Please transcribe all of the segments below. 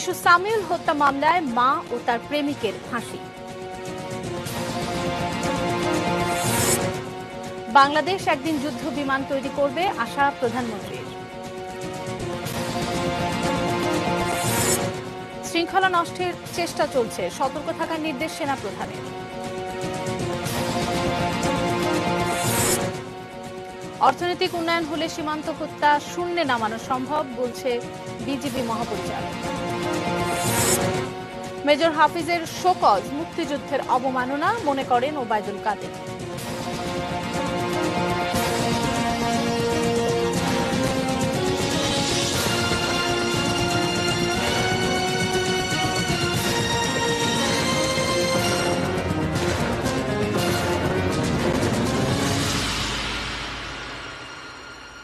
শিশু সামিউল হত্যা মামলায় মা ও তার প্রেমিকের ফাঁসি। বাংলাদেশ একদিন যুদ্ধ বিমান তৈরি করবে আশা প্রধানমন্ত্রীর। শৃঙ্খলা নষ্টের চেষ্টা চলছে, সতর্ক থাকার নির্দেশ সেনাপ্রধানের। অর্থনৈতিক উন্নয়ন হলে সীমান্ত হত্যা শূন্যে নামানো সম্ভব বলছে বিজিবি মহাপরিচালক। মেজর হাফিজের শোকজ মুক্তিযুদ্ধের অবমাননা মনে করেন ওবায়দুল কাদের।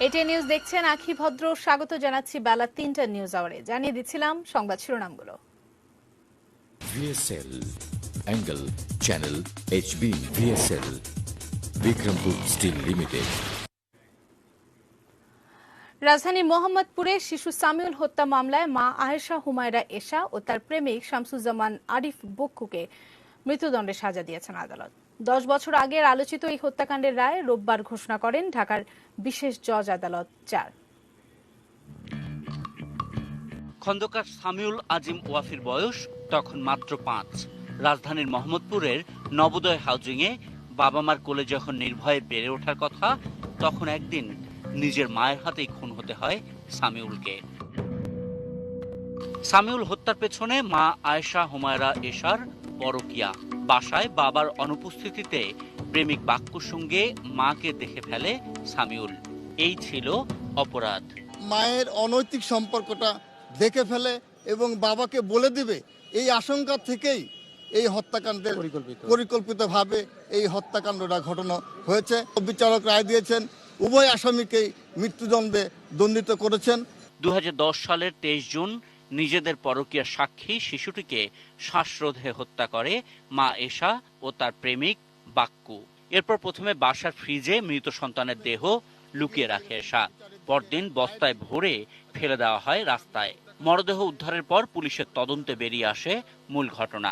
এটি নিউজ দেখছেন আখি ভদ্র, স্বাগত জানাচ্ছি বেলা ৩টা নিউজ আওয়ারে। জানিয়ে দিচ্ছিলাম সংবাদ শিরোনামগুলো। VSL Angle Channel HB VSL Bikrampur steel limited. রাজধানী মোহাম্মদপুরে শিশু সামিউল হত্যা মামলায় মা আয়েশা হুমায়রা এশা ও তার প্রেমিক শামসুজ্জামান আরিফ বক্কুকে মৃত্যুদণ্ডের সাজা দিয়েছেন আদালত। 10 বছর আগের আলোচিত এই হত্যাকাণ্ডের রায় রোববার ঘোষণা করেন ঢাকার বিশেষ জজ আদালত 4। খন্দকার সামিউল আজিম ওয়াফির বয়স তখন মাত্র 5। রাজধানীর মোহাম্মদপুরের নবোদয় হাউজিংয়ে বাবা মার কোলে যখন নির্ভয়ে বেড়ে ওঠার কথা, তখন একদিন নিজের মায়ের হাতেই খুন হতে হয় সামিউলকে। সামিউল হত্যার পেছনে মা আয়েশা হুমায়রা এশার পরকিয়া। বাসায় বাবার অনুপস্থিতিতে প্রেমিক বাক্কুর সঙ্গে মাকে দেখে ফেলে সামিউল। এই ছিল অপরাধ। মায়ের অনৈতিক সম্পর্কটা দেখে ফেলে এবং বাবাকে বলে দিবে, এই আশঙ্কা থেকেই এই হত্যাকাণ্ডের পরিকল্পিতভাবে এই হত্যাকাণ্ডটা ঘটানো হয়েছে। বিচারক রায় দিয়েছেন, উভয় আসামিকেই মৃত্যুদণ্ডে দণ্ডিত করেছেন। 2010 সালের 23 জুন নিজেদের পরকীয়া সাক্ষী শিশুটিকে শ্বাসরোধে হত্যা করে মা এশা ও তার প্রেমিক বাক্কু। এরপর প্রথমে বাসার ফ্রিজে মৃত সন্তানের দেহ লুকিয়ে রাখে এশা। পরদিন বস্তায় ভরে ফেলে দেওয়া হয় রাস্তায়। মরদেহ উদ্ধারের পর পুলিশের তদন্তে বেরিয়ে আসে মূল ঘটনা।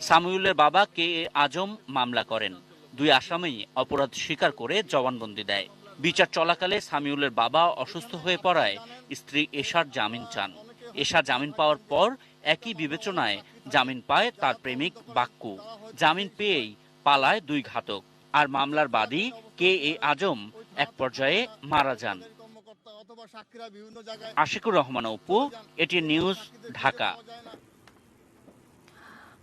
সামিউলের বাবা কে এ আজম মামলা করেন। 2 আসামি অপরাধ স্বীকার করে জবানবন্দি দেয়। বিচার চলাকালে সামিউলের বাবা অসুস্থ হয়ে পড়ায় স্ত্রী এশার জামিন চান। এশা জামিন পাওয়ার পর একই বিবেচনায় জামিন পায় তার প্রেমিক বাক্কু। জামিন পেয়েই পালায় 2 ঘাতক। আর মামলার বাদী কে এ আজম এক পর্যায়ে মারা যান। আশিকুর রহমান অপু, এটি নিউজ, ঢাকা।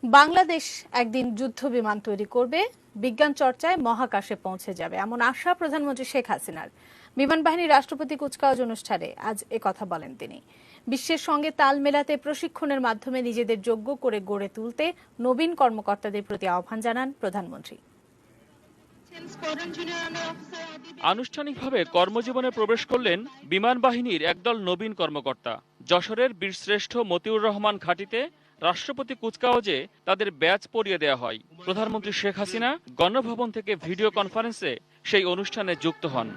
বাংলাদেশ একদিন যুদ্ধ বিমান তৈরি করবে, বিজ্ঞান চর্চায় মহাকাশে পৌঁছে যাবে, এমন আশা প্রধানমন্ত্রী শেখ হাসিনার। বিমান বাহিনীর রাষ্ট্রপতি কুচকাওয়াজ অনুষ্ঠানে আজ কথা বলেন তিনি। বিশ্বের সঙ্গে তাল মেলাতে প্রশিক্ষণের মাধ্যমে নিজেদের যোগ্য করে গড়ে তুলতে নবীন কর্মকর্তাদের প্রতি আহ্বান জানান প্রধানমন্ত্রী। আনুষ্ঠানিকভাবে কর্মজীবনে প্রবেশ করলেন বিমান বাহিনীর একদল নবীন কর্মকর্তা। যশোরের বীরশ্রেষ্ঠ মতিউর রহমান ঘাঁটিতে রাষ্ট্রপতি কুচকাওয়াজে তাদের ব্যাচ পরিয়ে দেওয়া হয়। প্রধানমন্ত্রী শেখ হাসিনা গণভবন থেকে ভিডিও কনফারেন্সে সেই অনুষ্ঠানে যুক্ত হন।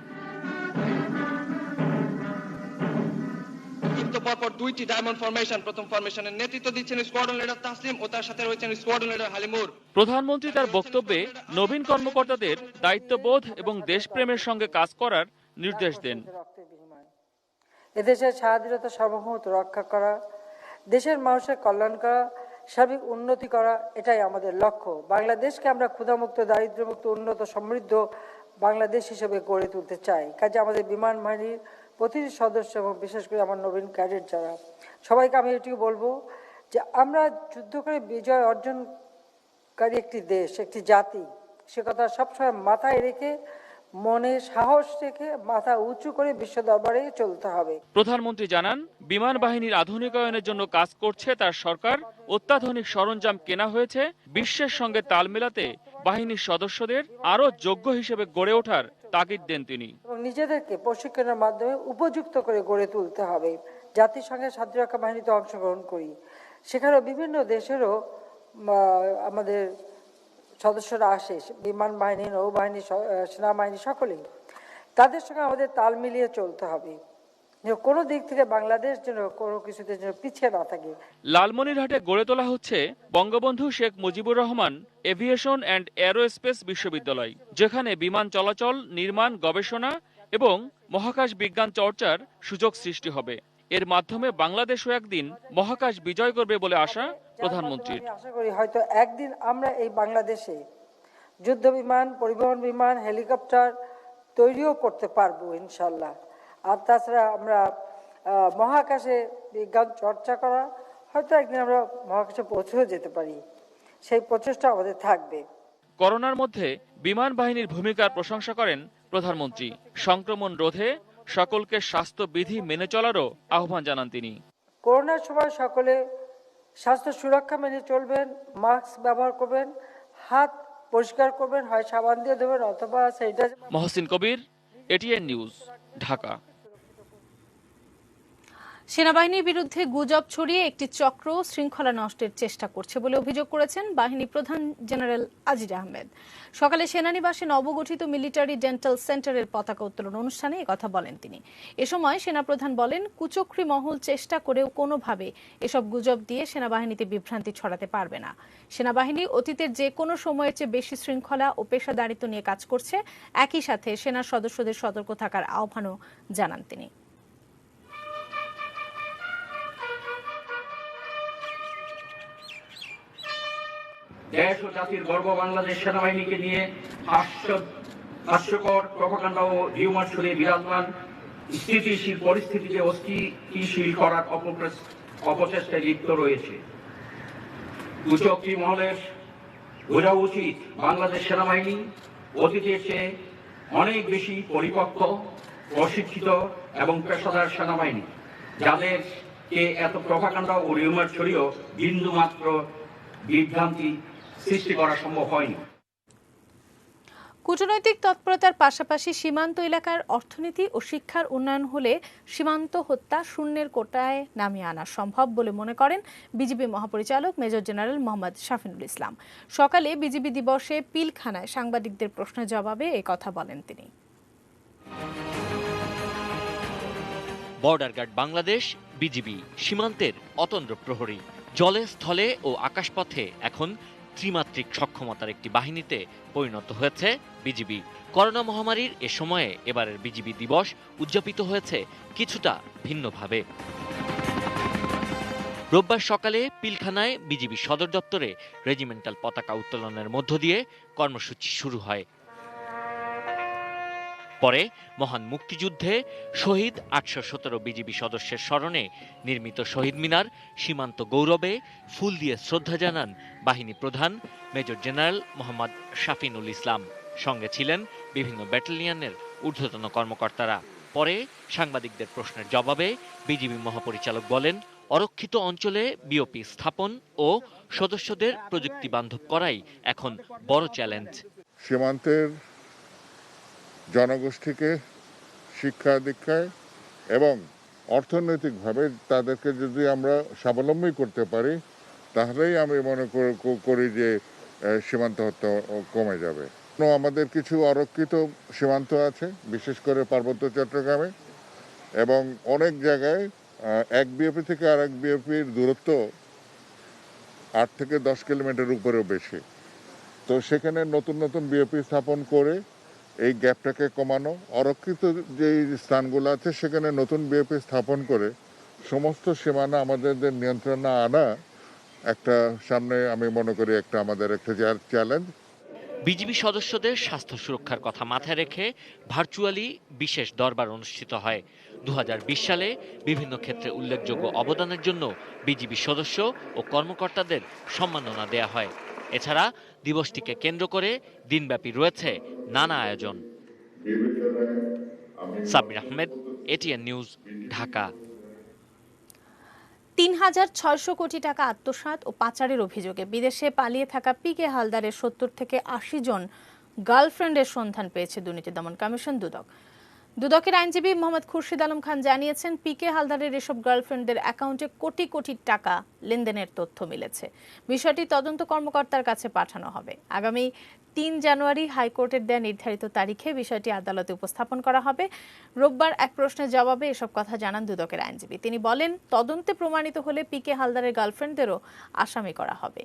পরপর 2টি ডায়মন্ড ফরমেশন, প্রথম ফরমেশনের নেতৃত্ব দিচ্ছেন স্কোয়াড্রন লিডার তাসলিম ও তার সাথে রয়েছেন স্কোয়াড্রন লিডার হালিমুর। প্রধানমন্ত্রী তার বক্তব্যে নবীন কর্মকর্তাদের দায়িত্ববোধ এবং দেশপ্রেমের সঙ্গে কাজ করার নির্দেশ দেন। এদেশের স্বাধীনতা সার্বভৌমত্ব রক্ষা করা, দেশের মানুষের কল্যাণ করা, সার্বিক উন্নতি করা, এটাই আমাদের লক্ষ্য। বাংলাদেশকে আমরা ক্ষুধামুক্ত, দারিদ্র্যমুক্ত, উন্নত, সমৃদ্ধ বাংলাদেশ হিসেবে গড়ে তুলতে চাই। কাজে আমাদের বিমান বাহিনীর প্রতিটি সদস্য এবং বিশেষ করে আমার নবীন ক্যাডেট যারা, সবাইকে আমি এটিও বলবো যে আমরা যুদ্ধ করে বিজয় অর্জনকারী একটি দেশ, একটি জাতি, সে কথা সবসময় মাথায় রেখে, মনে সাহস রেখে, মাথা উঁচু করে বিশ্ব দরবারে চলতে হবে। প্রধানমন্ত্রী জানান, বিমান বাহিনীর আধুনিকায়নের জন্য কাজ করছে তার সরকার। অত্যাধুনিক সরঞ্জাম কেনা হয়েছে। বিশ্বের সঙ্গে তাল মেলাতে বাহিনীর সদস্যদের আরো যোগ্য হিসেবে গড়ে ওঠার তাগিদ দেন তিনি। এবং নিজেদেরকে প্রশিক্ষণের মাধ্যমে উপযুক্ত করে গড়ে তুলতে হবে। জাতিসংঘের শান্তিরক্ষা বাহিনীতে অংশগ্রহণ করি, সেখানেও বিভিন্ন দেশেরও আমাদের সদস্যরা আসে, বিমান বাহিনী, নৌবাহিনী, সেনাবাহিনী, সকলেই। তাদের সঙ্গে আমাদের তাল মিলিয়ে চলতে হবে। যে কোনো দিক থেকে বাংলাদেশ যেন কোনো কিছুতে যেন পিছিয়ে না থাকে। লালমনিরহাটে গড়ে তোলা হচ্ছে Bangabandhu Sheikh Mujibur Rahman aviation and aerospace বিশ্ববিদ্যালয়, যেখানে বিমান চলাচল, নির্মাণ, গবেষণা এবং মহাকাশ বিজ্ঞান চর্চার সুযোগ সৃষ্টি হবে। এর মাধ্যমে বাংলাদেশও একদিন মহাকাশ বিজয় করবে বলে আশা প্রধানমন্ত্রীর। আমি আশা করি হয়তো একদিন আমরা এই বাংলাদেশে যুদ্ধ বিমান, পরিবহন বিমান, হেলিকপ্টার তৈরিও করতে পারবো ইনশাল্লাহ। আর তাছাড়া আমরা মহাকাশে বিজ্ঞান চর্চা করা, হয়তো একদিন আমরা মহাকাশে পৌঁছেও যেতে পারি, সেই প্রচেষ্টা আমাদের থাকবে। করোনার মধ্যে বিমান বাহিনীর ভূমিকার প্রশংসা করেন প্রধানমন্ত্রী। সংক্রমণ রোধে সকলকে স্বাস্থ্যবিধি মেনে চলারও আহ্বান জানান তিনি। করোনার সময় সকলে স্বাস্থ্য সুরক্ষা মেনে চলবেন, মাস্ক ব্যবহার করবেন, হাত পরিষ্কার করবেন, হয় সাবান দিয়ে ধোবেন অথবা স্যানিটাইজার। মহসিন কবির, এটিএন নিউজ, ঢাকা। সেনাবাহিনীর বিরুদ্ধে গুজব ছড়িয়ে একটি চক্র শৃঙ্খলা নষ্টের চেষ্টা করছে বলে অভিযোগ করেছেন বাহিনী প্রধান জেনারেল আজিজ আহমেদ। সকালে সেনানিবাসে নবগঠিত মিলিটারি ডেন্টাল সেন্টারের পতাকা উত্তোলন অনুষ্ঠানে একথা বলেন তিনি। এ সময় সেনাপ্রধান বলেন, কুচক্রী মহল চেষ্টা করেও কোনোভাবে এসব গুজব দিয়ে সেনাবাহিনীতে বিভ্রান্তি ছড়াতে পারবে না। সেনাবাহিনী অতীতের যে কোনো সময়ের চেয়ে বেশি শৃঙ্খলা ও পেশাদারিত্ব নিয়ে কাজ করছে। একই সাথে সেনার সদস্যদের সতর্ক থাকার আহ্বানও জানান তিনি। দেশ ও জাতির গর্ব বাংলাদেশ সেনাবাহিনীকে নিয়ে হাস্যকর প্রপাগান্ডা ও রিউমার ছড়িয়ে বিরাজমান স্থিতিশীল পরিস্থিতিকে অস্থিতিশীল করার অপচেষ্টায় লিপ্ত রয়েছে। কুচক্রী মহলের বোঝা উচিত, বাংলাদেশ সেনাবাহিনী অতীতের চেয়ে অনেক বেশি পরিপক্ক, প্রশিক্ষিত এবং পেশাদার সেনাবাহিনী, যাদেরকে এত প্রপাগান্ডা ও রিউমার ছড়িয়েও বিন্দু মাত্র বিভ্রান্তি সৃষ্টি করা সম্ভব হয়নি। কূটনৈতিক তৎপরতার পাশাপাশি সীমান্ত এলাকার অর্থনীতি ও শিক্ষার উন্নয়ন হলে সীমান্ত হত্যা শূন্যের কোটায় নামিয়ে আনা সম্ভব বলে মনে করেন বিজিবি মহাপরিচালক মেজর জেনারেল মোহাম্মদ শাফিনুল ইসলাম। সকালে বিজিবি দিবসে পিলখানায় সাংবাদিকদের প্রশ্নের জবাবে এই কথা বলেন তিনি। বর্ডার গার্ড বাংলাদেশ, বিজিবি সীমান্তের অতন্দ্র প্রহরী, জলে, স্থলে ও আকাশপথে এখন ত্রিমাত্রিক সক্ষমতার একটি বাহিনীতে পরিণত হয়েছে বিজিবি। করোনা মহামারীর এ সময়ে এবারের বিজিবি দিবস উদযাপিত হয়েছে কিছুটা ভিন্নভাবে। রোববার সকালে পিলখানায় বিজিবি সদর দপ্তরে রেজিমেন্টাল পতাকা উত্তোলনের মধ্য দিয়ে কর্মসূচি শুরু হয়। পরে মহান মুক্তিযুদ্ধে শহীদ ৮১৭ বিজিবি সদস্যের স্মরণে নির্মিত শহীদ মিনার, সীমান্ত গৌরবে ফুল দিয়ে শ্রদ্ধা জানান বাহিনী প্রধান মেজর জেনারেল মোহাম্মদ শাফিনুল ইসলাম। সঙ্গে ছিলেন বিভিন্ন ব্যাটালিয়নের ঊর্ধ্বতন কর্মকর্তারা। পরে সাংবাদিকদের প্রশ্নের জবাবে বিজিবি মহাপরিচালক বলেন, অরক্ষিত অঞ্চলে বিওপি স্থাপন ও সদস্যদের প্রযুক্তি বান্ধব করাই এখন বড় চ্যালেঞ্জ। সীমান্তের জনগোষ্ঠীকে শিক্ষা দীক্ষায় এবং অর্থনৈতিকভাবে তাদেরকে যদি আমরা স্বাবলম্বী করতে পারি, তাহলেই আমি মনে করি যে সীমান্ত হত্যা কমে যাবে। আমাদের কিছু অরক্ষিত সীমান্ত আছে, বিশেষ করে পার্বত্য চট্টগ্রামে, এবং অনেক জায়গায় এক বিওপি থেকে আরেক বিওপির দূরত্ব ৮ থেকে ১০ কিলোমিটার উপরেও বেশি। তো সেখানে নতুন নতুন বিওপি স্থাপন করে এই গ্যাপটাকে কমানো, অরক্ষিত যে স্থানগুলো আছে সেখানে নতুন বিওপি স্থাপন করে সমস্ত সীমানা আমাদের নিয়ন্ত্রণে আনা একটা সামনে আমি মনে করি আমাদের একটা চ্যালেঞ্জ। বিজিবি সদস্যদের স্বাস্থ্য সুরক্ষার কথা মাথায় রেখে ভার্চুয়ালি বিশেষ দরবার অনুষ্ঠিত হয়। 2020 সালে বিভিন্ন ক্ষেত্রে উল্লেখযোগ্য অবদানের জন্য বিজিবি সদস্য ও কর্মকর্তাদের সম্মাননা দেয়া হয়। এছাড়া দিবসটিকে কেন্দ্র করে দিনব্যাপী রয়েছে নানা আয়োজন। সাব্বির আহমেদ, এটিএন নিউজ, ঢাকা। ৩,৬০০ কোটি টাকা আত্মসাৎ ও পাচারের অভিযোগে বিদেশে পালিয়ে থাকা পিকে হালদারের ৭০ থেকে ৮০ জন গার্লফ্রেন্ডের সন্ধান পেয়েছে দুর্নীতি দমন কমিশন দুদক। দুদকের আইনজীবী মোহাম্মদ খুরশিদ আলম খান জানিয়েছেন, পিকে হালদারের এসব গার্লফ্রেন্ডদের অ্যাকাউন্টে কোটি কোটি টাকা লেনদেনের তথ্য মিলেছে। বিষয়টি তদন্ত কর্মকর্তার কাছে পাঠানো হবে। আগামী 3 জানুয়ারি হাইকোর্টের দেয়া নির্ধারিত তারিখে বিষয়টি আদালতে উপস্থাপন করা হবে। রোববার এক প্রশ্নের জবাবে এসব কথা জানান দুদকের আইনজীবী। তিনি বলেন, তদন্তে প্রমাণিত হলে পিকে হালদারের গার্লফ্রেন্ডদেরও আসামি করা হবে।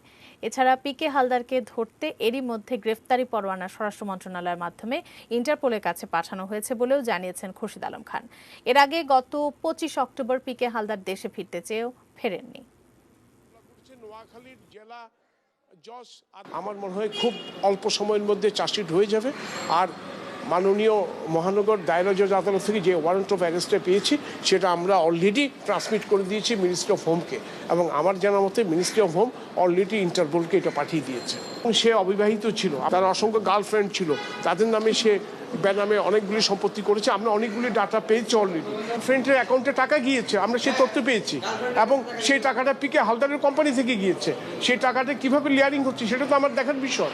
এছাড়া পিকে হালদারকে ধরতে এরই মধ্যে গ্রেফতারি পরোয়ানা স্বরাষ্ট্র মন্ত্রণালয়ের মাধ্যমে ইন্টারপোলের কাছে পাঠানো হয়েছে বলেও জানিয়েছেন খুরশিদ আলম খান। এর আগে গত 25 অক্টোবর পিকে হালদার দেশে ফিরতে চেয়েও ফেরেননি। নোয়াখালীর জেলা জজ আমার মনে হয় খুব অল্প সময়ের মধ্যে চার্জশিট হয়ে যাবে। আর মাননীয় মহানগর দায়রা জজ আদালত থেকে যে ওয়ারেন্ট অফ অ্যারেস্টে পেয়েছি সেটা আমরা অলরেডি ট্রান্সমিট করে দিয়েছি মিনিস্ট্রি অফ হোমকে, এবং আমার জানা মতে মিনিস্ট্রি অফ হোম অলরেডি ইন্টারপোলকে এটা পাঠিয়ে দিয়েছে। সে অবিবাহিত ছিল, তার অসংখ্য গার্লফ্রেন্ড ছিল, তাদের নামে সে বেনামে অনেকগুলি সম্পত্তি করেছে। আমরা অনেকগুলি ডাটা পেয়েছি অলরেডি। ফ্রেন্ডের অ্যাকাউন্টে টাকা গিয়েছে, আমরা সেই তথ্য পেয়েছি, এবং সেই টাকাটা পিকে হালদারের কোম্পানি থেকে গিয়েছে। সেই টাকাটা কিভাবে লেয়ারিং হচ্ছে সেটা তো আমার দেখার বিষয়।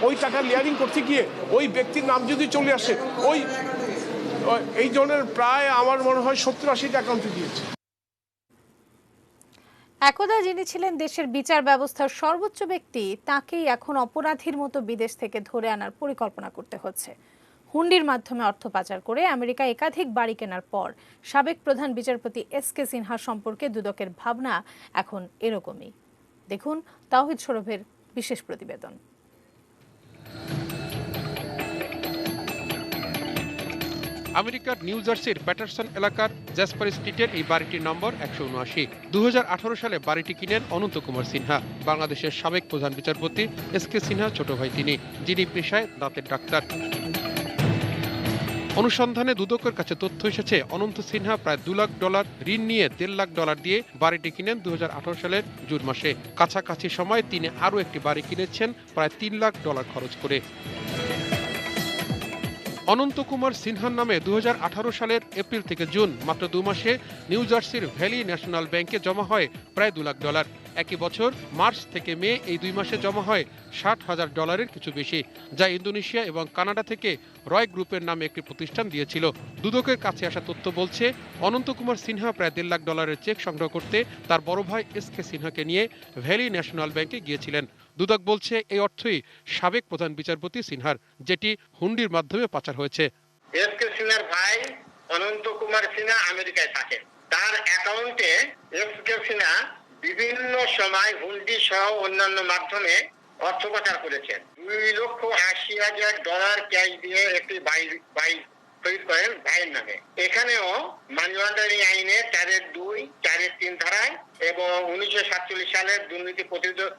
ওই টাকা লেয়ারিং করতে গিয়ে ওই ব্যক্তির নাম যদি চলে আসে, এই ধরনের প্রায় আমার মনে হয় 70-80টা অ্যাকাউন্টে দিয়েছে। একদা যিনি ছিলেন দেশের বিচার ব্যবস্থার সর্বোচ্চ ব্যক্তি, তাকেই এখন অপরাধীর মতো বিদেশ থেকে ধরে আনার পরিকল্পনা করতে হচ্ছে। হুন্ডির মাধ্যমে অর্থ পাচার করে আমেরিকা একাধিক বাড়ি কেনার পর সাবেক প্রধান বিচারপতি এস.কে. সিনহা সম্পর্কে দুদকের ভাবনা এখন এরকমই। দেখুন তাওহিদ সরফের বিশেষ প্রতিবেদন। আমেরিকার নিউ জার্সির প্যাটারসন এলাকার জ্যাসপার স্ট্রিটের এই বাড়িটির নম্বর 179। 2018 সালে বাড়িটি কিনেন অনন্ত কুমার সিনহা, বাংলাদেশের সাবেক প্রধান বিচারপতি এস.কে. সিনহা ছোট ভাই তিনি, যিনি পেশায় দাঁতের ডাক্তার। অনুসন্ধানে দুদকের কাছে তথ্য এসেছে, অনন্ত সিনহা প্রায় $2 লাখ ঋণ নিয়ে $1.5 লাখ দিয়ে বাড়িটি কিনেন 2018 সালের জুন মাসে। কাছাকাছি সময় তিনি আরও একটি বাড়ি কিনেছেন প্রায় $3 লাখ খরচ করে। অনন্ত কুমার সিনহার নামে 2018 সালের এপ্রিল থেকে জুন মাত্র 2 মাসে নিউ জার্সির ভ্যালি ন্যাশনাল ব্যাংকে জমা হয় প্রায় $2 লাখ। একই বছর মার্চ থেকে মে এই 2 মাসে জমা হয় $60,000 কিছু বেশি, যা ইন্দোনেশিয়া এবং কানাডা থেকে রয় গ্রুপের নামে একটি প্রতিষ্ঠান দিয়েছিল। দুদকের কাছে আসা তথ্য বলছে, অনন্ত কুমার সিনহা প্রায় $1.5 লাখ চেক সংগ্রহ করতে তার বড় ভাই এস.কে. সিনহাকে নিয়ে ভ্যালি ন্যাশনাল ব্যাংকে গিয়েছিলেন। দুদক বলছে এই অর্থই সাবেক প্রধান বিচারপতি সিনহার, যেটি হুন্ডির মাধ্যমে পাচার হয়েছে। এস.কে. সিনহার ভাই অনন্ত কুমার সিনহা আমেরিকায় থাকেন। তার অ্যাকাউন্টে এস.কে. সিনহা বিভিন্ন সময় হুন্ডি সহ অন্যান্য মাধ্যমে অর্থ পাচার করেছেন। $2,80,000 ক্যাশ দিয়ে একটি বাইক খরিদ করেন ভাইয়ের নামে। এখানেও মানি লন্ডারিং আইনে 4(2), 4(3) ধারায় এবং 1947 সালের দুর্নীতি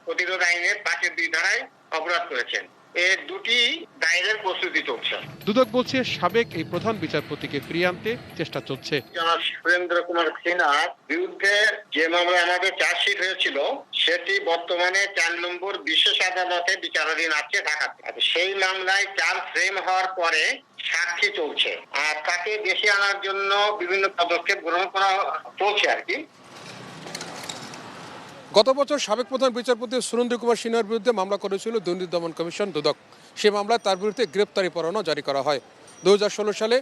প্রতিরোধ আইনে 5(2) ধারায় অপরাধ করেছেন। এই দুটি দায়েরের প্রস্তুতি চলছে। দুদক বলছে সাবেক এই প্রধান বিচারপতিকে ফিরিয়ে আনতে চেষ্টা চলছে। জনাব সুরেন্দ্র কুমার সিনহার বিরুদ্ধে যে মামলা আমাদের চার্জশিট হয়েছিল সেটি বর্তমানে 4 নম্বর বিশেষ আদালতে বিচারাধীন আছে ঢাকাতে। সেই মামলায় চার্জ ফ্রেম হওয়ার পরে সাক্ষী চলছে, আর তাকে দেশে আনার জন্য বিভিন্ন পদক্ষেপ গ্রহণ করা চলছে আর কি। গত বছর সাবেক প্রধান বিচারপতি সুরেন্দ্র কুমার সিনহার বিরুদ্ধে মামলা করেছিল দুর্নীতি দমন কমিশন দুদক। সে মামলায় তার বিরুদ্ধে গ্রেপ্তারি পরোয়ানা জারি করা হয়। 2016 সালে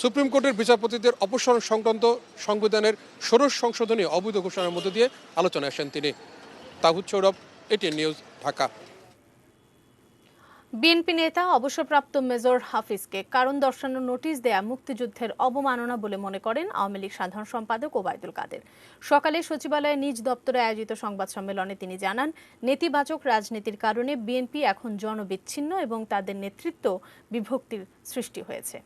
সুপ্রিম কোর্টের বিচারপতিদের অপসারণ সংক্রান্ত সংবিধানের 16 সংশোধনী অবৈধ ঘোষণার মধ্য দিয়ে আলোচনায় আসেন তিনি। তাহিদ সৌরভ, এটিএন নিউজ, ঢাকা। বিএনপি নেতা অবসরপ্রাপ্ত মেজর হাফিজকে কারণ দর্শানোর নোটিশ দেয়া মুক্তিযুদ্ধের অবমাননা বলে মনে করেন আওয়ামী লীগ সাধারণ সম্পাদক ওবায়দুল কাদের। সকালে সচিবালয়ে নিজ দপ্তরে আয়োজিত সংবাদ সম্মেলনে তিনি জানান, নেতিবাচক রাজনীতির কারণে বিএনপি এখন জনবিচ্ছিন্ন এবং তাদের নেতৃত্ব বিভক্তির সৃষ্টি হয়েছে।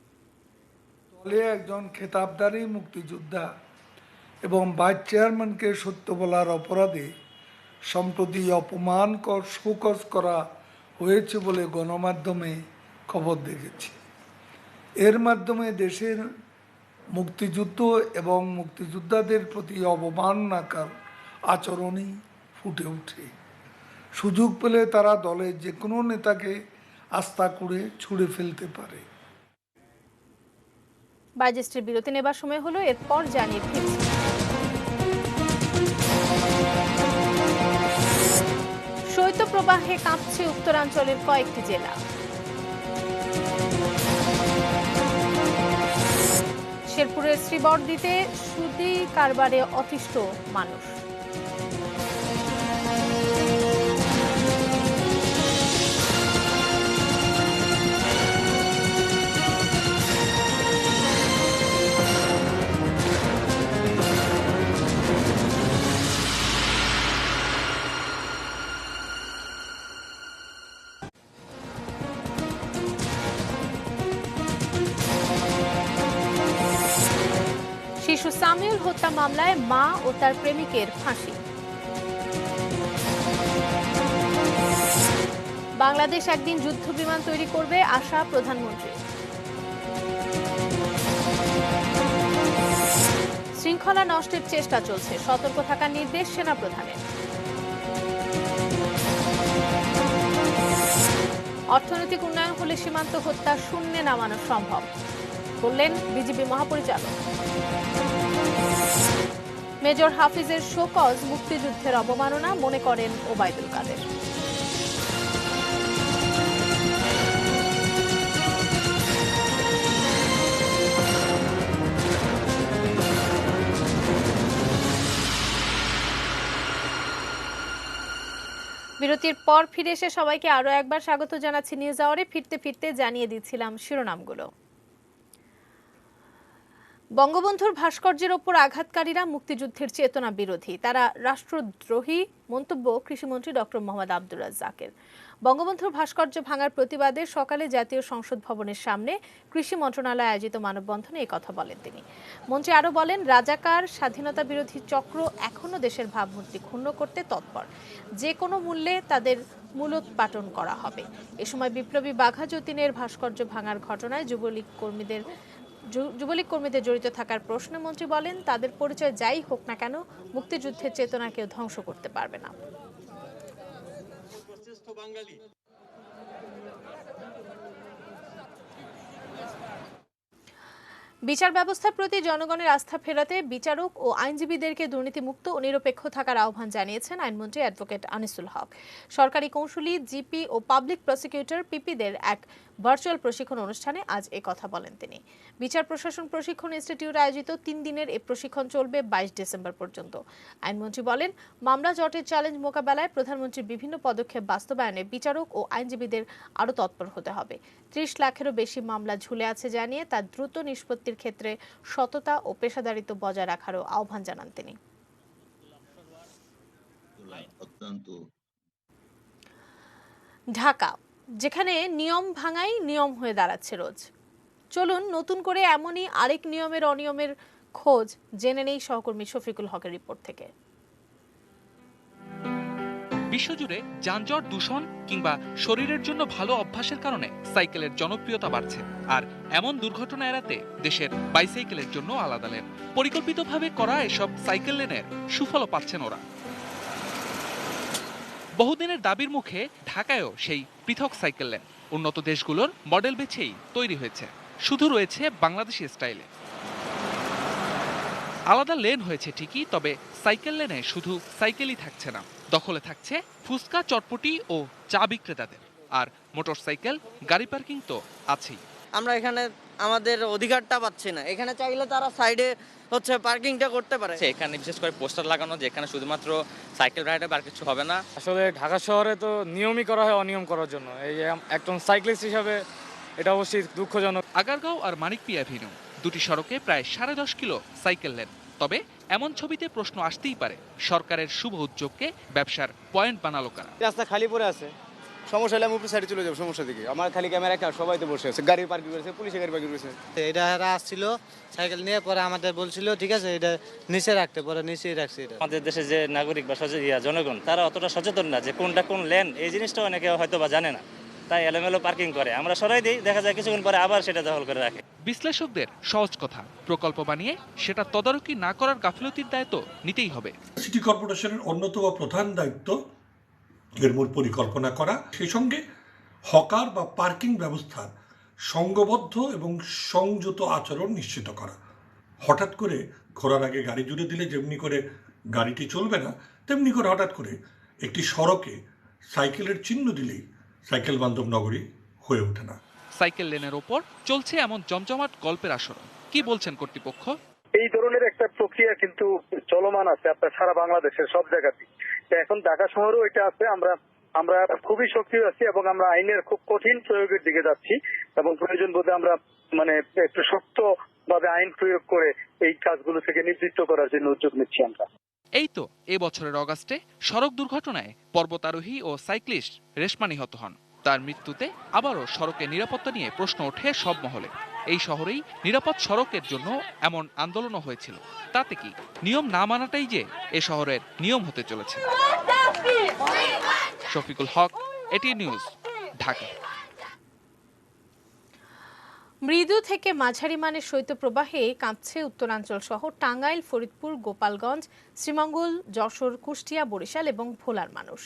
দলে একজন খেতাবধারী মুক্তিযোদ্ধা এবং ভাইস চেয়ারম্যানকে সত্য বলার অপরাধে সম্প্রতি অপমানকর শোকজ করা হয়েছে বলে গণমাধ্যমে খবর দেখেছি। এর মাধ্যমে দেশের মুক্তিযুদ্ধ এবং মুক্তিযোদ্ধাদের প্রতি অবমাননাকার আচরণই ফুটে ওঠে। সুযোগ পেলে তারা দলের যে কোনো নেতাকে আস্থা করে ছুঁড়ে ফেলতে পারে। বাজেটের বিরতি নেবার সময় হলো, এরপর জানিয়ে ফিরছি। শৈত্যপ্রবাহে কাঁপছে উত্তরাঞ্চলের কয়েকটি জেলা। শেরপুরের শ্রীবরদীতে সুদি কারবারে অতিষ্ঠ মানুষ। শিশু সামিউল হত্যা মামলায় মা ও তার প্রেমিকের ফাঁসি। বাংলাদেশ একদিন যুদ্ধ বিমান তৈরি করবে আশা প্রধানমন্ত্রী। শৃঙ্খলা নষ্টের চেষ্টা চলছে, সতর্ক থাকার নির্দেশ সেনাপ্রধানের। অর্থনৈতিক উন্নয়ন হলে সীমান্ত হত্যা শূন্যে নামানো সম্ভব বললেন বিজিবি মহাপরিচালক। মেজর হাফিজের শোকজ মুক্তিযুদ্ধের অবমাননা মনে করেন ওবায়দুল কাদের। বিরতির পর ফিরে এসে সবাইকে আরো একবার স্বাগত জানাচ্ছি নিউজ আওয়ারে। ফিরতে ফিরতে জানিয়ে দিচ্ছিলাম শিরোনামগুলো। বঙ্গবন্ধুর ভাস্কর্যের ওপর আঘাতকারীরা মুক্তিযুদ্ধের চেতনা বিরোধী, তারা রাষ্ট্রদ্রোহী মন্তব্য কৃষিমন্ত্রী ডক্টর মোহাম্মদ আব্দুর রাজ্জাকের। বঙ্গবন্ধুর ভাস্কর্য ভাঙার প্রতিবাদে সকালে জাতীয় সংসদ ভবনের সামনে কৃষি মন্ত্রণালয় আয়োজিত মানববন্ধনে এই কথা বলেন তিনি। মন্ত্রী আরও বলেন, রাজাকার স্বাধীনতা বিরোধী চক্র এখনও দেশের ভাবমূর্তি ক্ষুণ্ণ করতে তৎপর, যে কোনো মূল্যে তাদের মূলোৎপাটন করা হবে। এ সময় বিপ্লবী বাঘা যতীনের ভাস্কর্য ভাঙার ঘটনায় যুবলীগ কর্মীদের জড়িত থাকার প্রশ্নে মন্ত্রী বলেন, তাদের পরিচয় যাই হোক না কেন মুক্তিযুদ্ধের চেতনা কেউ ধ্বংস করতে পারবে না। বিচার ব্যবস্থার প্রতি জনগণের আস্থা ফেরাতে বিচারক ও আইনজীবীদেরকে দুর্নীতিমুক্ত ও নিরপেক্ষ থাকার আহ্বান জানিয়েছেন আইনমন্ত্রী অ্যাডভোকেট আনিসুল হক। সরকারি কৌঁসুলি, জিপি ও পাবলিক প্রসিকিউটর পিপিদের এক ভার্চুয়াল প্রশিক্ষণ অনুষ্ঠানে আজ কথা বলেন তিনি। বিচার প্রশাসন প্রশিক্ষণ ইনস্টিটিউট আয়োজিত 3 দিনের এই প্রশিক্ষণ চলবে 22 ডিসেম্বর পর্যন্ত। আইনমন্ত্রী বলেন, মামলা জটের চ্যালেঞ্জ মোকাবেলায় প্রধানমন্ত্রীর বিভিন্ন পদক্ষেপ বাস্তবায়নে বিচারক ও আইনজীবীদের আরও তৎপর হতে হবে। 30 লাখেরও বেশি মামলা ঝুলে আছে জানিয়ে তার দ্রুত নিষ্পত্তির ক্ষেত্রে সততা ও পেশাদারিত্ব বজায় রাখারও আহ্বান জানান তিনি। ঢাকা, যেখানে নিয়ম ভাঙাই নিয়ম হয়ে দাঁড়াচ্ছে রোজ। চলুন নতুন করে এমনই আরেক নিয়মের অনিয়মের খোঁজ জেনে নেই সহকর্মী শফিকুল হকের রিপোর্ট থেকে। বিশ্বজুড়ে যানজট, দূষণ কিংবা শরীরের জন্য ভালো অভ্যাসের কারণে সাইকেলের জনপ্রিয়তা বাড়ছে। আর এমন দুর্ঘটনা এড়াতে দেশের বাইসাইকেলের জন্য আলাদা লেন, পরিকল্পিতভাবে করা এসব সাইকেল লেনের সুফলও পাচ্ছেন ওরা। বহুদিনের দাবির মুখে ঢাকায়ও সেই পৃথক সাইকেল লেন উন্নত দেশগুলোর মডেল বেছেই তৈরি হয়েছে, শুধু রয়েছে বাংলাদেশি স্টাইলে। আলাদা লেন হয়েছে ঠিকই, তবে সাইকেল লেনে শুধু সাইকেলই থাকছে না, দখলে থাকছে ফুচকা, চটপটি ও চা বিক্রেতাদের। আর মোটরসাইকেল, গাড়ি পার্কিং তো আছেই। আমরা এখানে আমাদের অধিকারটা পাচ্ছি না, এখানে চাইলে তারা সাইডে পার্কিংটা করতে পারে। এখানে বিশেষ করে পোস্টার লাগানো, যেখানে শুধুমাত্র সাইকেল রাইডার আর কিছু হবে না। আসলে ঢাকা শহরে তো নিয়মই করা হয় অনিয়ম করার জন্য, এই একজন সাইক্লিস্ট হিসাবে এটা অবশ্যই দুঃখজনক। আগারগাঁও আর মানিকপি অ্যাভিনিউ দুটি সড়কে প্রায় 10.5 কিলো সাইকেল লেন। তবে এমন ছবিতে প্রশ্ন আসতেই পারে, সরকারের শুভ উদ্যোগকে ব্যবসার পয়েন্ট বানালো কারা? রাস্তা খালি পড়ে আছে, সমস্যা হলে আমি উপরে সাইডে চলে যাবো, সমস্যা দিকে আমার খালি ক্যামেরা একটা, সবাই তো বসে আছে, গাড়ি পার্কিং করেছে, পুলিশে গাড়ি পার্কিং করেছে। এটা আসছিল সাইকেল নিয়ে, পরে আমাদের বলছিল ঠিক আছে এটা নিচে রাখতে, পরে নিচেই রাখছি। এটা আমাদের দেশে যে নাগরিক বা জনগণ, তারা অতটা সচেতন না যে কোনটা কোন লেন, এই জিনিসটা অনেকে হয়তো বা জানে না, তাই এলোমেলো পার্কিং করে। আমরা সরাই দিই, দেখা যায় কিছুক্ষণ পরে আবার সেটা দখল করে রাখে। বিশ্লেষকদের সহজ কথা, প্রকল্প বানিয়ে সেটা তদারকি না করার গাফিলতির দায়িত্ব নিতেই হবে। সিটি কর্পোরেশনের অন্যতম প্রধান দায়িত্ব এর মূল পরিকল্পনা করা, সেই সঙ্গে হকার বা পার্কিং ব্যবস্থার সংঘবদ্ধ এবং সংযত আচরণ নিশ্চিত করা। হঠাৎ করে ঘোরার আগে গাড়ি জুড়ে দিলে যেমনি করে গাড়িটি চলবে না, তেমনি করে হঠাৎ করে একটি সড়কে সাইকেলের চিহ্ন দিলেই সাইকেল বান্ধব নগরী হয়ে ওঠে না। সাইকেল লেনের ওপর চলছে এমন জমজমাট গল্পের আসরণ, কি বলছেন কর্তৃপক্ষ? এই ধরনের একটা প্রক্রিয়া কিন্তু চলমান আছে আপনার সারা বাংলাদেশের সব জায়গাতেই। এখন ঢাকা শহরেও এটা আছে। আমরা খুবই সক্রিয় আছি এবং আমরা আইনের খুব কঠিন প্রয়োগের দিকে যাচ্ছি এবং প্রয়োজন বোধে আমরা একটু শক্ত ভাবে আইন প্রয়োগ করে এই কাজগুলো থেকে নিবৃত্ত করার জন্য উদ্যোগ নিচ্ছি আমরা। এই তো এবছরের অগাস্টে সড়ক দুর্ঘটনায় পর্বতারোহী ও সাইক্লিস্ট রেশমা নিহত হন। তার মৃত্যুতে আবারও সড়কের নিরাপত্তা নিয়ে প্রশ্ন ওঠে সব মহলে। এই শহরেই নিরাপদ সড়কের জন্য এমন আন্দোলনও হয়েছিল। তাতে কি নিয়ম না মানাটাই যে এ শহরের নিয়ম হতে চলেছে। শফিকুল হক, এটিএন নিউজ, ঢাকা। মৃদু থেকে মাঝারি মানের শৈত্যপ্রবাহে কাঁপছে উত্তরাঞ্চল সহ টাঙ্গাইল, ফরিদপুর, গোপালগঞ্জ, শ্রীমঙ্গল, যশোর, কুষ্টিয়া, বরিশাল এবং ভোলার মানুষ।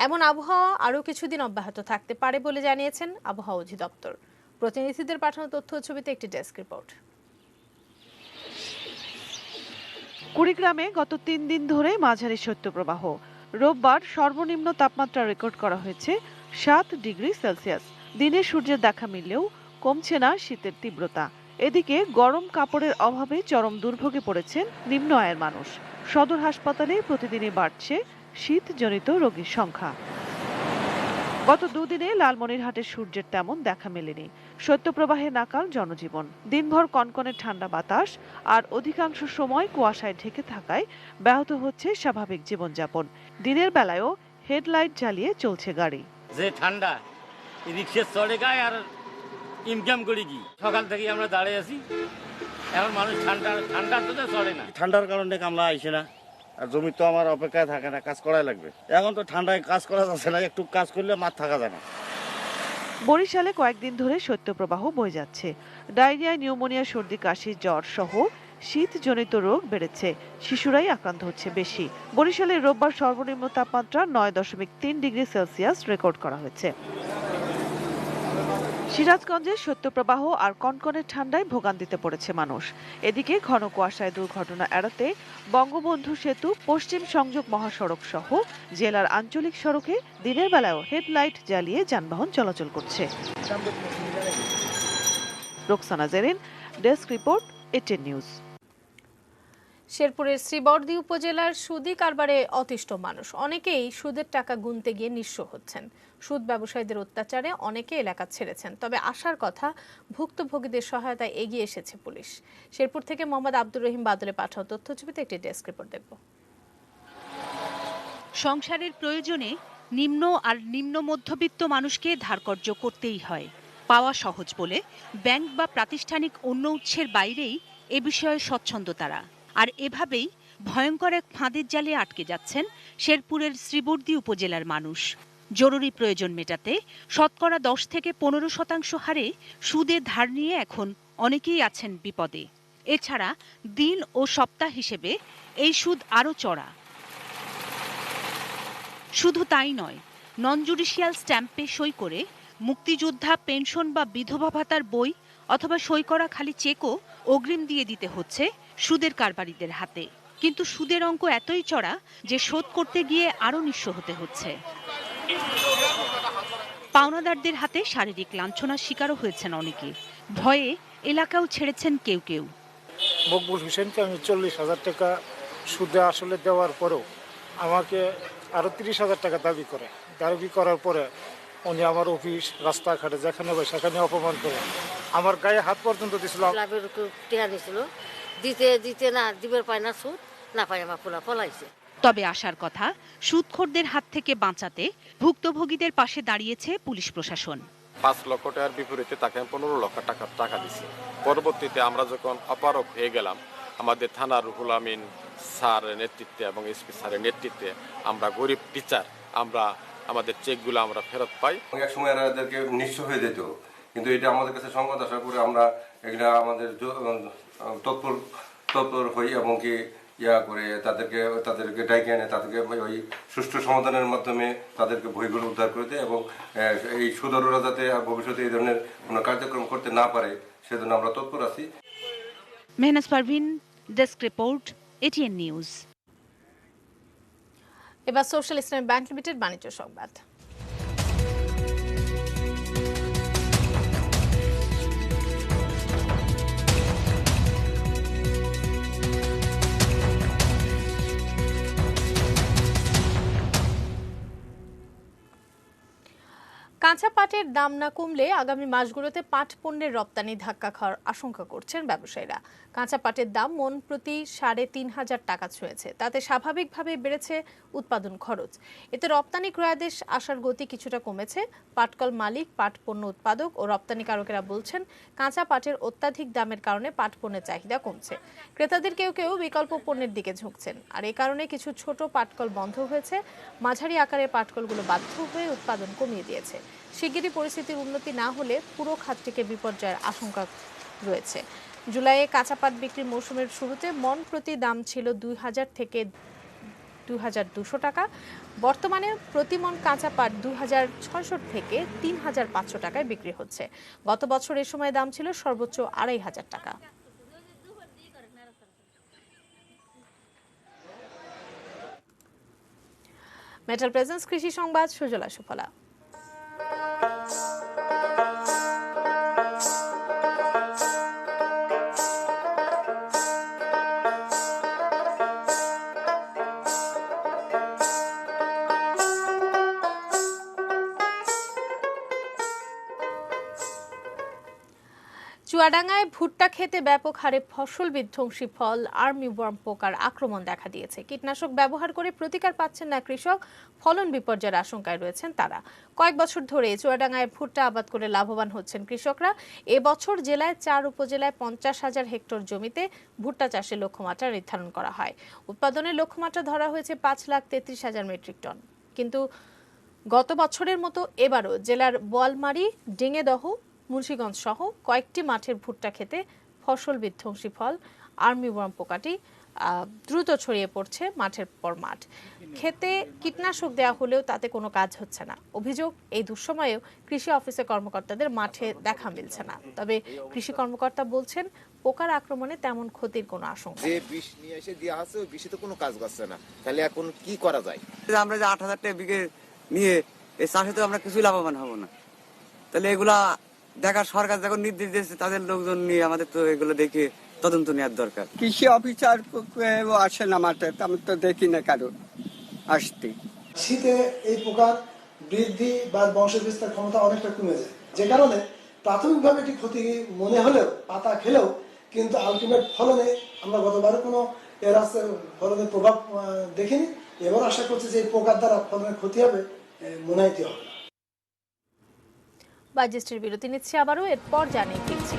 এমন আবহাওয়া আরও কিছুদিন অব্যাহত থাকতে পারে বলে জানিয়েছেন আবহাওয়া অধিদপ্তর। প্রতিনিধিদের পাঠানো তথ্য ছবিতে একটি ডেস্ক রিপোর্ট। কুড়িগ্রামে গত 3 দিন ধরে মাঝারি শৈত্যপ্রবাহ। রোববার সর্বনিম্ন তাপমাত্রা রেকর্ড করা হয়েছে 7 ডিগ্রি সেলসিয়াস। দিনে সূর্যের দেখা মিললেও কমছে না শীতের তীব্রতা। এদিকে গরম কাপড়ের অভাবে চরম দুর্ভোগে পড়েছেন নিম্ন আয়ের মানুষ। সদর হাসপাতালে প্রতিদিনই বাড়ছে শীতজনিত রোগীর সংখ্যা। গত দুদিনে লালমনিরহাটের সূর্যের তেমন দেখা মেলেনি। শৈত্যপ্রবাহে নাকাল জনজীবন। দিনভর কনকনে ঠান্ডা বাতাস আর অধিকাংশ সময় কুয়াশায় ঢেকে থাকায় ব্যাহত হচ্ছে স্বাভাবিক জীবনযাপন। দিনের বেলায়ও হেডলাইট জ্বালিয়ে চলছে গাড়ি। যে ঠান্ডা রিক্সা চড়ে গায় আর ইনকাম করি কি, সকাল থেকে আমরা দাঁড়িয়ে আছি। এখন মানুষ ঠান্ডা তো চড়ে না, ঠান্ডার কারণে কামলা আইসে না, আর জমি তো আমার অপেক্ষায় থাকে না, কাজ করাই লাগবে। এখন তো ঠান্ডায় কাজ করা যাচ্ছে না, একটু কাজ করলে মাঠ থাকা যায় না। বরিশালে কয়েকদিন ধরে শৈত্যপ্রবাহ বয়ে যাচ্ছে। ডায়রিয়া, নিউমোনিয়া, সর্দি, কাশি, জ্বর সহ শীতজনিত রোগ বেড়েছে। শিশুরাই আক্রান্ত হচ্ছে বেশি। বরিশালে রোববার সর্বনিম্ন তাপমাত্রা 9.3 ডিগ্রি সেলসিয়াস রেকর্ড করা হয়েছে। সিরাজগঞ্জে শৈত্যপ্রবাহ আর কনকনে ঠান্ডায় ভোগান্তিতে পড়েছে মানুষ। এদিকে ঘন কুয়াশায় দুর্ঘটনা এড়াতে বঙ্গবন্ধু সেতু, পশ্চিম সংযোগ মহাসড়ক সহ জেলার আঞ্চলিক সড়কে দিনের বেলায়ও হেডলাইট জ্বালিয়ে যানবাহন চলাচল করছে। Roksana Jerin, desk report, ATN news. শেরপুরের শ্রীবরদী উপজেলার সুদি কারবারে অতিষ্ঠ মানুষ। অনেকেই সুদের টাকা গুনতে গিয়ে নিঃস্ব হচ্ছেন। সুদ ব্যবসায়ীদের অত্যাচারে অনেকে এলাকা ছেড়েছেন। তবে আশার কথা, ভুক্তভোগীদের সহায়তায় এগিয়ে এসেছে পুলিশ। শেরপুর থেকে মোহাম্মদ আব্দুর রহিম বাদলে পাঠানো তথ্যছবিতে একটি ডেস্ক রিপোর্ট দেখব। সংসারের প্রয়োজনে নিম্ন আর নিম্ন মধ্যবিত্ত মানুষকে ধারকর্য করতেই হয়। পাওয়া সহজ বলে ব্যাংক বা প্রাতিষ্ঠানিক অন্য উৎসের বাইরেই এ বিষয়ে স্বচ্ছন্দ তারা। আর এভাবেই ভয়ঙ্কর এক ফাঁদের জালে আটকে যাচ্ছেন শেরপুরের শ্রীবরদী উপজেলার মানুষ। জরুরি প্রয়োজন মেটাতে শতকরা 10 থেকে 15% হারে সুদে ধার নিয়ে এখন অনেকেই আছেন বিপদে। এছাড়া দিন ও সপ্তাহ হিসেবে এই সুদ আরও চড়া। শুধু তাই নয়, নন জুডিশিয়াল স্ট্যাম্পে সই করে মুক্তিযোদ্ধা পেনশন বা বিধবা ভাতার বই অথবা সই করা খালি চেকও অগ্রিম দিয়ে দিতে হচ্ছে সুদের কারবারিদের হাতে। কিন্তু সুদের অঙ্ক এতই চড়া যে শোধ করতে গিয়ে আরও নিঃস্ব হতে হচ্ছে। পাওনাদারদের হাতে শারীরিক লাঞ্ছনার শিকারও হয়েছেন অনেকে। ভয়ে এলাকাও ছেড়েছেন কেউ কেউ। মকবুল হোসেনকে আমি 40,000 টাকা সুদে আসলে দেওয়ার পরেও আমাকে আরো 30,000 টাকা দাবি করার পরে উনি আমার অফিস, রাস্তাঘাটে যেখানে হয় সেখানে অপমান করে আমার গায়ে হাত পর্যন্ত দিছিল। দিতে না দিবের পায় না, সুদ না পায় আমার পোলা পলাইছে। তবে আশার কথা, সুদখোরদের হাত থেকে বাঁচাতে ভুক্তভোগীদের পাশে দাঁড়িয়েছে পুলিশ প্রশাসন। 5 লক্ষ টাকার বিপরীতে তাকে 15 লক্ষ টাকা দিচ্ছে। পরবর্তীতে আমরা যখন অপারগ হয়ে গেলাম, আমাদের থানার রুহুল আমিন স্যারের নেতৃত্বে এবং এসপি স্যারের নেতৃত্বে আমরা গরিব টিচার আমরা আমাদের চেকগুলো আমরা ফেরত পাই। এক সময় এদেরকে নিঃস্ব হয়ে যেত, কিন্তু এটা আমাদের কাছে সংবাদ আসার পরে আমরা এটা আমাদের তৎপর হই এবং কি করে তাদেরকে ডাইকে এনে তাদেরকে ওই সুষ্ঠু সমাধানের মাধ্যমে তাদেরকে বইগুলো উদ্ধার করে দেয় এবং এই সুদররা যাতে ভবিষ্যতে এই ধরনের কোনো কার্যক্রম করতে না পারে সেজন্য আমরা তৎপর আছি। Mehnaz Parvin, desk report, ATN news. এবার সোশ্যাল ইসলামী ব্যাংক লিমিটেড বাণিজ্য সংবাদ। কাঁচা পাটের দাম না কমলে আগামী মাসগুলোতে পাট পণ্যের রপ্তানি ধাক্কা খাওয়ার আশঙ্কা করছেন ব্যবসায়ীরা। কাঁচা পাটের দাম মন প্রতি ৩৫০০ টাকা ছুঁয়েছে। তাতে স্বাভাবিকভাবেই বেড়েছে উৎপাদন খরচ। এতে রপ্তানি ক্রয়াদেশ আসার গতি কিছুটা কমেছে। পাটকল মালিক, পাট পণ্য উৎপাদক ও রপ্তানিকারকেরা বলছেন, কাঁচা পাটের অত্যাধিক দামের কারণে পাট পণ্যের চাহিদা কমছে। ক্রেতাদের কেউ কেউ বিকল্প পণ্যের দিকে ঝুঁকছেন। আর এই কারণে কিছু ছোট পাটকল বন্ধ হয়েছে। মাঝারি আকারের পাটকলগুলো বাধ্য হয়ে উৎপাদন কমিয়ে দিয়েছে। শিগগিরই পরিস্থিতির উন্নতি না হলে পুরো খাতটিকে বিপর্যয়ের আশঙ্কা রয়েছে। জুলাইয়ে কাঁচা পাট বিক্রির মৌসুমের শুরুতে মন প্রতি দাম ছিল ২০০০ থেকে ২২০০ টাকা। বর্তমানে প্রতি মন কাঁচা পাট ২৬০০ থেকে ৩৫০০ টাকায় বিক্রি হচ্ছে। গত বছর এই সময় দাম ছিল সর্বোচ্চ ২৫০০ টাকা। মেটাল প্রেজেন্স কৃষি সংবাদ, সুজলা সুফলা। চুয়াডাঙ্গায় ভুট্টা খেতে ব্যাপক হারে ফসল বিধ্বংসী ফল আর্মিওয়ার্ম পোকার আক্রমণ দেখা দিয়েছে। কীটনাশক ব্যবহার করে প্রতিকার পাচ্ছেন না কৃষক, ফলন বিপর্যয়ের আশঙ্কায় রয়েছেন তারা। কয়েক বছর ধরে চুয়াডাঙ্গায় ভুট্টা আবাদ করে লাভবান হচ্ছেন কৃষকরা। এবছর জেলায় ৪ উপজেলায় ৫০,০০০ হেক্টর জমিতে ভুট্টা চাষের লক্ষ্যমাত্রা নির্ধারণ করা হয়। উৎপাদনের লক্ষ্যমাত্রা ধরা হয়েছে ৫,৩৩,০০০ মেট্রিক টন। কিন্তু গত বছরের মতো এবারও জেলার বোয়ালমারী, ডিঙেদহ, মুন্সিগঞ্জ সহ কয়েকটি মাঠের ভুট্টা খেতে ফসল বিধ্বংসী ফল আর্মিওয়ার্ম পোকাটি দ্রুত ছড়িয়ে পড়ছে মাঠের পর মাঠ। খেতে কীটনাশক দেওয়া হলেও তাতে কোনো কাজ হচ্ছে না। অভিযোগ, এই দুঃসময়েও কৃষি অফিসের কর্মকর্তাদের মাঠে দেখা মিলছে না। তবে কৃষি কর্মকর্তা বলছেন, পোকার আক্রমণে তেমন ক্ষতির কোনো আশঙ্কা নেই। যে বিষ নিয়ে এসে দেওয়া আছে ওই বিষে তো কোনো কাজ করছে না, তাহলে এখন কি করা যায়? আমরা যে ৮,০০০ টাকা বিঘে নিয়ে এই চাষে তো আমরা কিছুই লাভবান হব না। তাহলে এগুলা দেখার সরকার যখন নির্দেশ দিয়েছে তাদের লোকজন নিয়ে আমাদের তো এগুলো দেখে তদন্ত নেওয়ার দরকার। কৃষি অফিসার আসে না মাঠে, আমি তো দেখি না কারো আসতে। শীতে এই পোকার বৃদ্ধি বা বংশ বিস্তার ক্ষমতা অনেকটা কমে যায়, যে কারণে প্রাথমিকভাবে এটি ক্ষতি মনে হলেও, পাতা খেলেও কিন্তু আলটিমেট ফলনে আমরা গতবারে কোনো এর ফলনের প্রভাব দেখিনি। এবার আশা করছি যে এই পোকার দ্বারা ফলনের ক্ষতি হবে মনাইতে হবে না। বাজেটের বিরতি নিচ্ছে, আবারও এরপর জানিয়ে দিচ্ছি।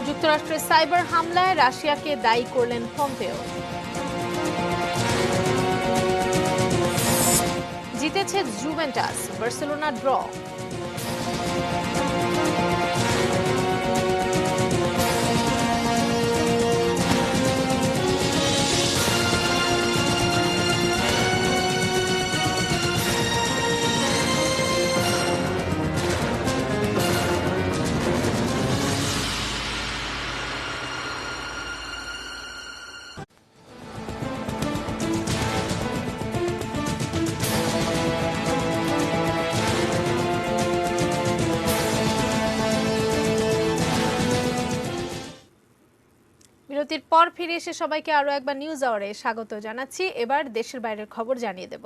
যুক্তরাষ্ট্রের সাইবার হামলায় রাশিয়াকে দায়ী করলেন পম্পেও। জিতেছে জুভেন্টাস, বার্সেলোনা ড্র। বিরতির পর ফিরে এসে সবাইকে আরো একবার নিউজ আওয়ারে স্বাগত জানাচ্ছি। এবার দেশের বাইরের খবর জানিয়ে দেব।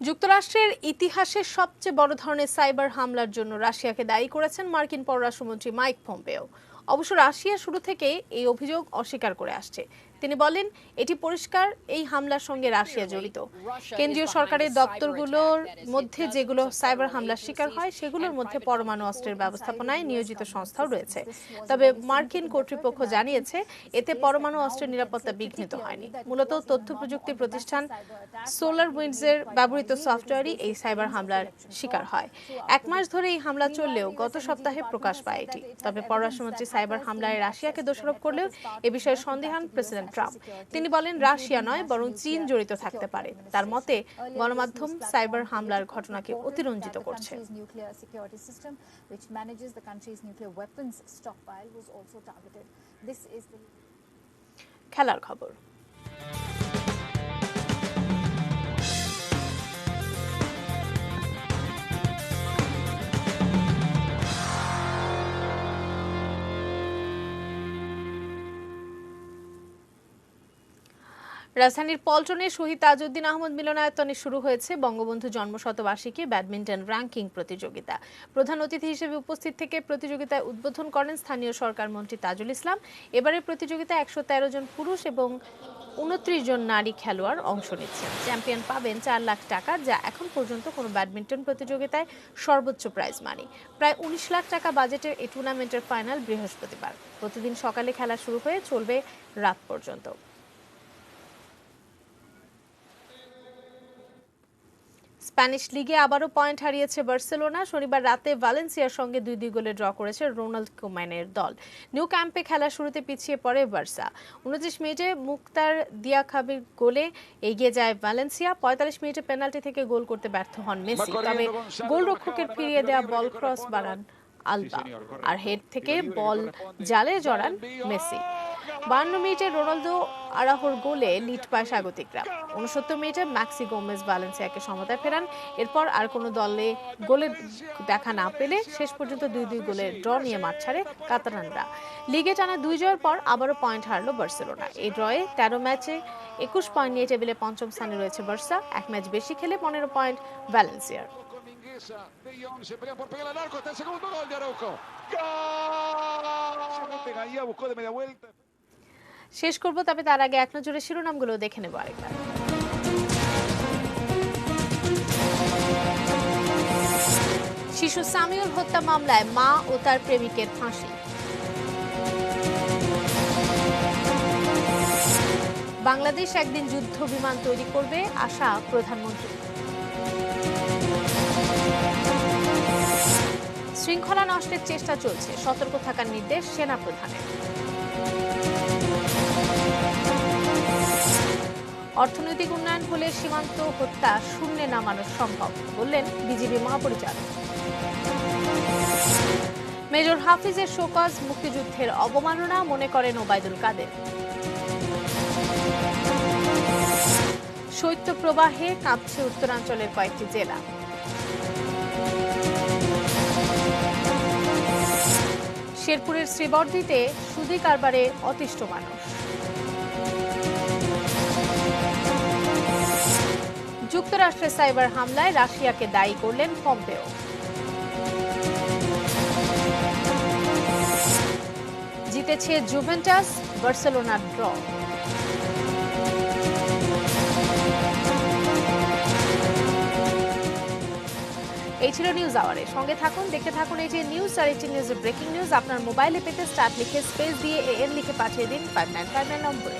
যুক্তরাষ্ট্রের ইতিহাসের সবচেয়ে বড় ধরনের সাইবার হামলার জন্য রাশিয়াকে দায়ী করেছেন মার্কিন পররাষ্ট্রমন্ত্রী মাইক পম্পেও। অবশ্য রাশিয়া শুরু থেকে এই অভিযোগ অস্বীকার করে আসছে। তিনি বলেন, এটি পরিষ্কার এই হামলার সঙ্গে রাশিয়া জড়িত। কেন্দ্রীয় সরকারের দপ্তরগুলোর মধ্যে যেগুলো সাইবার হামলার শিকার হয় সেগুলোর মধ্যে পরমাণু অস্ত্রের ব্যবস্থাপনায় নিয়োজিত সংস্থাও রয়েছে। তবে মার্কিন কর্তৃপক্ষ জানিয়েছে এতে পরমাণু অস্ত্রের নিরাপত্তা বিঘ্নিত হয়নি। মূলত তথ্য প্রযুক্তি প্রতিষ্ঠান সোলারউইন্ডসের ব্যবহৃত সফটওয়্যারই এই সাইবার হামলার শিকার হয়। ১ মাস ধরে এই হামলা চললেও গত সপ্তাহে প্রকাশ পায় এটি। তবে পররাষ্ট্রমন্ত্রী সাইবার হামলায় রাশিয়াকে দোষারোপ করলেও এ বিষয়ে সন্দিহান প্রেসিডেন্ট ট্রাম্প। তিনি বলেন, রাশিয়া নয় বরং চীন জড়িত থাকতে পারে। তার মতে, গণমাধ্যম সাইবার হামলার ঘটনাকে অতিরঞ্জিত করছে। খেলার খবর। রাজধানীর পল্টনে শহীদ তাজউদ্দিন আহমদ মিলনায়তনে শুরু হয়েছে বঙ্গবন্ধু জন্মশতবার্ষিকী ব্যাডমিন্টন র্যাঙ্কিং প্রতিযোগিতা। প্রধান অতিথি হিসেবে উপস্থিত থেকে প্রতিযোগিতায় উদ্বোধন করেন স্থানীয় সরকার মন্ত্রী তাজুল ইসলাম। এবারের প্রতিযোগিতায় 113 জন পুরুষ এবং 29 জন নারী খেলোয়াড় অংশ নিচ্ছেন। চ্যাম্পিয়ন পাবেন 4 লাখ টাকা, যা এখন পর্যন্ত কোনো ব্যাডমিন্টন প্রতিযোগিতায় সর্বোচ্চ প্রাইজ মানি। প্রায় 19 লাখ টাকা বাজেটের এই টুর্নামেন্টের ফাইনাল বৃহস্পতিবার। প্রতিদিন সকালে খেলা শুরু হয়ে চলবে রাত পর্যন্ত। স্প্যানিশ লিগে আবারও পয়েন্ট হারিয়েছে বার্সেলোনা। শনিবার রাতে ভ্যালেন্সিয়ার সঙ্গে 2-2 গোলে ড্র করেছে রোনাল্ড কোম্যানের দল। নিউ ক্যাম্পে খেলা শুরুতে পিছিয়ে পড়ে বার্সা। 29 মিনিটে মুক্তার দিয়াখাবির গোলে এগিয়ে যায় ভ্যালেন্সিয়া। 45 মিনিটে পেনাল্টি থেকে গোল করতে ব্যর্থ হন মেসি, তবে গোলরক্ষকের ফিরিয়ে দেওয়া বল ক্রস বাড়ান আলবা, আর হেড থেকে বল জালে জড়ান মেসি। 52 মিনিটে রোনালদো আরাহোর গোলে লিড পায় স্বাগতিকরা। 69 মিনিটে ম্যাক্সি গোমেজ ভ্যালেন্সিয়াকে সমতায় ফেরান। এরপর আর কোনো দলে গোলে দেখা না পেলে শেষ পর্যন্ত 2-2 গোলের ড্র নিয়ে মাঠ ছাড়ে কাতালানরা। লিগে টানা 2 জয়ের পর আবারও পয়েন্ট হারল বার্সেলোনা। এই ড্রয়ে 13 ম্যাচে 21 পয়েন্ট নিয়ে টেবিলে পঞ্চম স্থানে রয়েছে বার্সা। এক ম্যাচ বেশি খেলে 15 point ভ্যালেন্সিয়ার। De Jong se pelea por pegar al arco, está el segundo gol de Araujo. ¡Gol! Buscó de media vuelta. শেষ করব, তবে তার আগে এক নজরে শিরোনামগুলো দেখে নেব আরেকবার। শিশু সামিউল হত্যা মামলায় মা ও তার প্রেমিকের ফাঁসি। বাংলাদেশ একদিন যুদ্ধ বিমান তৈরি করবে, আশা প্রধানমন্ত্রী। শৃঙ্খলা নষ্টের চেষ্টা চলছে, সতর্ক থাকার নির্দেশ সেনা প্রধানের। অর্থনৈতিক উন্নয়ন হলে সীমান্ত হত্যা শূন্যে নামানো সম্ভব, বললেন বিজিবি মহাপরিচালক। মেজর হাফিজের শোকজ মুক্তিযুদ্ধের অবমাননা মনে করেন ওবায়দুল কাদের। শৈত্য প্রবাহে কাঁপছে উত্তরাঞ্চলের কয়েকটি জেলা। শেরপুরের শ্রীবর্ধিতে সুদী কারবারে অতিষ্ঠ মানুষ। যুক্তরাষ্ট্রের সাইবার হামলায় রাশিয়াকে দায়ী করলেন পম্পেও। জিতেছে জুভেন্টাস, বার্সেলোনার ড্র। এই ছিল নিউজ আওয়ারে। সঙ্গে থাকুন, দেখতে থাকুন এই যে নিউজ আর এই নিউজের ব্রেকিং নিউজ। আপনার মোবাইলে পেতে স্টার্ট লিখে স্পেস দিয়ে AN লিখে পাঠিয়ে দিন 5959 নম্বরে।